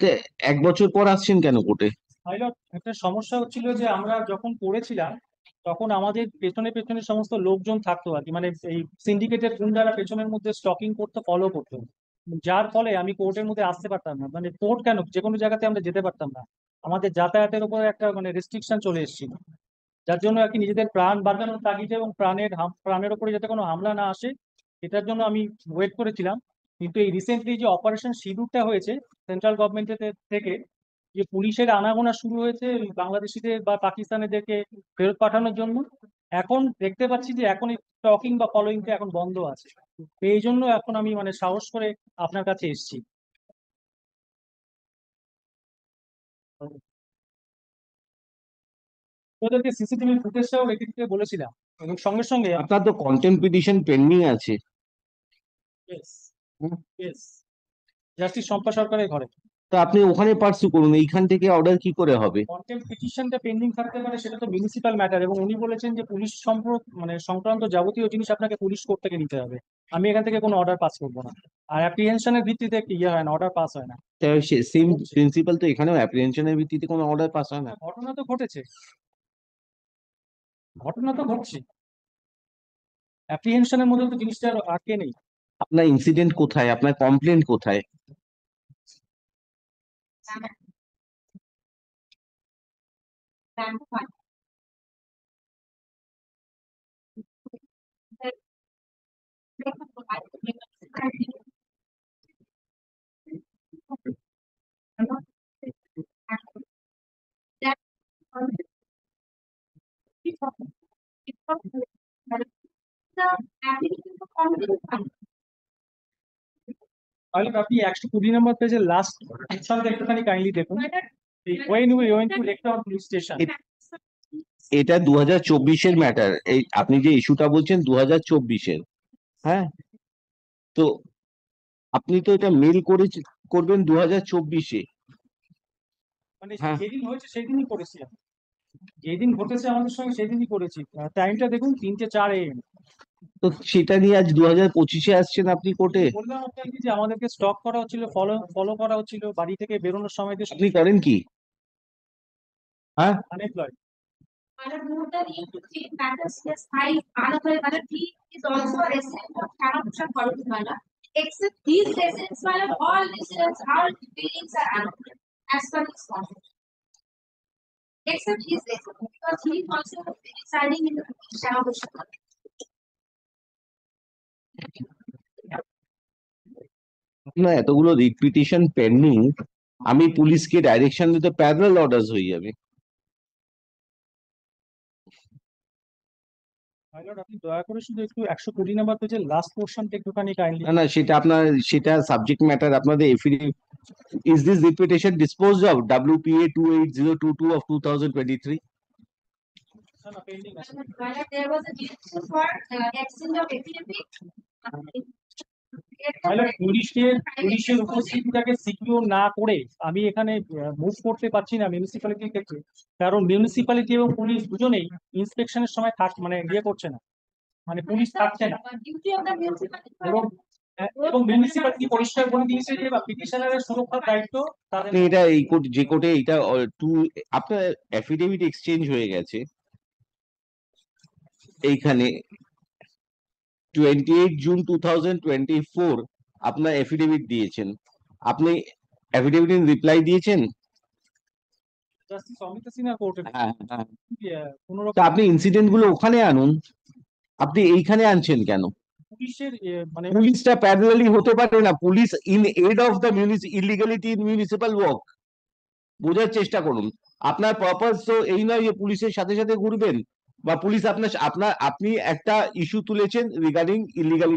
তো 1 বছর পর আসছেন কেন কোর্টে? পাইলট, একটা সমস্যা হচ্ছিল যে আমরা যখন পড়েছিলাম তখন আমাদের পেছনে পেছনে সমস্ত লোকজন থাকতো আর কি, মানে এই সিন্ডিকেটের গুন্ডারা পেছনের মধ্যে স্টকিং করতে, ফলো করতো। যার ফলে আমি কোর্টের মধ্যে আসতে পারতাম না, মানে কোর্ট কেন, যে কোনো জায়গাতে আমরা যেতে পারতাম না। আমাদের যাতায়াতের উপরে একটা মানে রেস্ট্রিকশন চলে এসেছিল। যার জন্য আর কি নিজেদের প্রাণ বাঁচানোর তাগিদে এবং প্রাণের উপরে যাতে কোনো হামলা না আসে, এটার জন্য আমি ওয়েট করেছিলাম। কিন্তু এই রিসেন্টলি যে অপারেশন সিঁদুরটা হয়েছে সেন্ট্রাল গভর্নমেন্টের থেকে, যে পুলিশের আনাগোনা শুরু হয়েছে ওই বাংলাদেশিদের বা পাকিস্তানিদেরকে ফেরত পাঠানোর জন্য, এখন দেখতে পাচ্ছি যে এখন এই টকিং বা ফলোইংটা এখন বন্ধ আছে। তো এই জন্য এখন আমি মানে সাহস করে আপনার কাছে এসেছি। ওদেরকে সিসিটিভি ফুটেজটাও রেখে দিতে বলেছিলাম এবং সঙ্গে সঙ্গে আপনার তো কন্টেম্প পিটিশন পেন্ডিং আছে। ইয়েস, হুম। ইয়েস, জাস্টিস শম্পা সরকারের ঘরে। তো আপনি ওখানে পার্সু করুন, এইখান থেকে অর্ডার কি করে হবে? কন্টেম্প পিটিশনটা পেন্ডিং থাকতে পারে, সেটা তো মিউনিসিপাল ম্যাটার, এবং উনি বলেছেন যে পুলিশ মানে সংক্রান্ত যাবতীয় জিনিস আপনাকে পুলিশ কোর্ট থেকে নিতে হবে। আমি এখান থেকে কোনো অর্ডার পাস করবো না। আর অ্যাপ্রিহেনশনের ভিত্তিতে ইয়ে হয় না, অর্ডার পাস হয় না। সেম প্রিন্সিপাল তো এখানেও, অ্যাপ্রিহেনশনের ভিত্তিতে কোনো অর্ডার পাস হয় না। হ্যাঁ, ঘটনা তো ঘটেছে, ঘটনা তো ঘটছে, অ্যাপ্রিহেনশনের মধ্যে তো জিনিসটা আটকে নেই। আপনার ইনসিডেন্ট কোথায়, আপনার কমপ্লেন্ট কোথায়? তাহলে আপনি 120 নম্বর পেজের লাস্ট সেকশনটা একটুখানি কাইন্ডলি দেখুন। When we went to Lecton police station. এটা 2024-এর ম্যাটার, এই আপনি যে ইস্যুটা বলছেন 2024-এর। হ্যাঁ, তো আপনি তো এটা মেল করে করবেন 2024-এ। মানে হ্যাঁ, যেদিন হয়েছে সেদিনই করেছি আমি। যেদিন ঘটেছে আমাদের সঙ্গে সেদিনই করেছি। টাইমটা দেখুন, 3:04 AM। তো সেটা নিয়ে আজ 2025-এ আসছেন আপনি কোর্টে। বললাম আপনাকে যে আমাদেরকে স্টক করা হচ্ছিল, ফলো ফলো করা হচ্ছিল, বাড়ি থেকে বেরোনোর সময় যে আপনি করেন কি? হ্যাঁ, unemployed. Another note that you to take matters yes, I another T is also a resident of Karapucha Kolumala. Except these residents, while all residents, all buildings are another as per his contract. Except his resident, because he is also residing in the Karapucha. আপনার এতগুলো writ petition pending, আমি পুলিশকে direction দিতে parallel orders হয়ে যাবে। Pilot, আপনি দয়া করে শুধু একটু 120 নম্বর পেজের লাস্ট পোর্শনটা একটুখানি কাইন্ডলি। না না, সেটা আপনার, সেটা সাবজেক্ট ম্যাটার আপনাদের affidavit. Is this writ petition disposed of WPA 28022 of 2023? Pending আছে। While there was a direction for exchange of affidavit. Pilot, পুলিশের উপস্থিতিটাকে সিকিউর না করে আমি এখানে মুভ করতে পারছি না মিউনিসিপ্যালিটির ক্ষেত্রে। কারণ মিউনিসিপ্যালিটি এবং পুলিশ দুজনেই ইন্সপেকশনের সময় মানে ইয়ে করছে না, মানে পুলিশ থাকছে না। Duty of the municipality. এবং এবং মিউনিসিপ্যালিটি পরিষ্কার করে দিয়েছে যে বা পিটিশনারের সুরক্ষার দায়িত্ব তাদের। আপনি এটা এই কোর্ট, যে কোর্টে এটা টু, আপনার অ্যাফিডেভিট এক্সচেঞ্জ হয়ে গেছে এইখানে 28 জুন 2024 আপনার এফিডেভিট দিয়েছেন। আপনি এফিডেভিট রিপ্লাই দিয়েছেন। জাস্টিস অমিতা সিনহা কোর্টে হ্যাঁ হ্যাঁ। কোন তো রকম আপনি ইনসিডেন্ট গুলো ওখানে আনুন, আপনি এইখানে আনছেন কেন? পুলিশের মানে পুলিশটা প্যারালালি হতে পারে না, police in aid of the illegality in municipal work. বোঝার চেষ্টা করুন, আপনার পারপাস তো এই নয় যে পুলিশের সাথে সাথে ঘুরবেন, বা পুলিশ আপনার আপনার আপনি একটা ইস্যু তুলেছেন রিগার্ডিং ইলিগালিটি।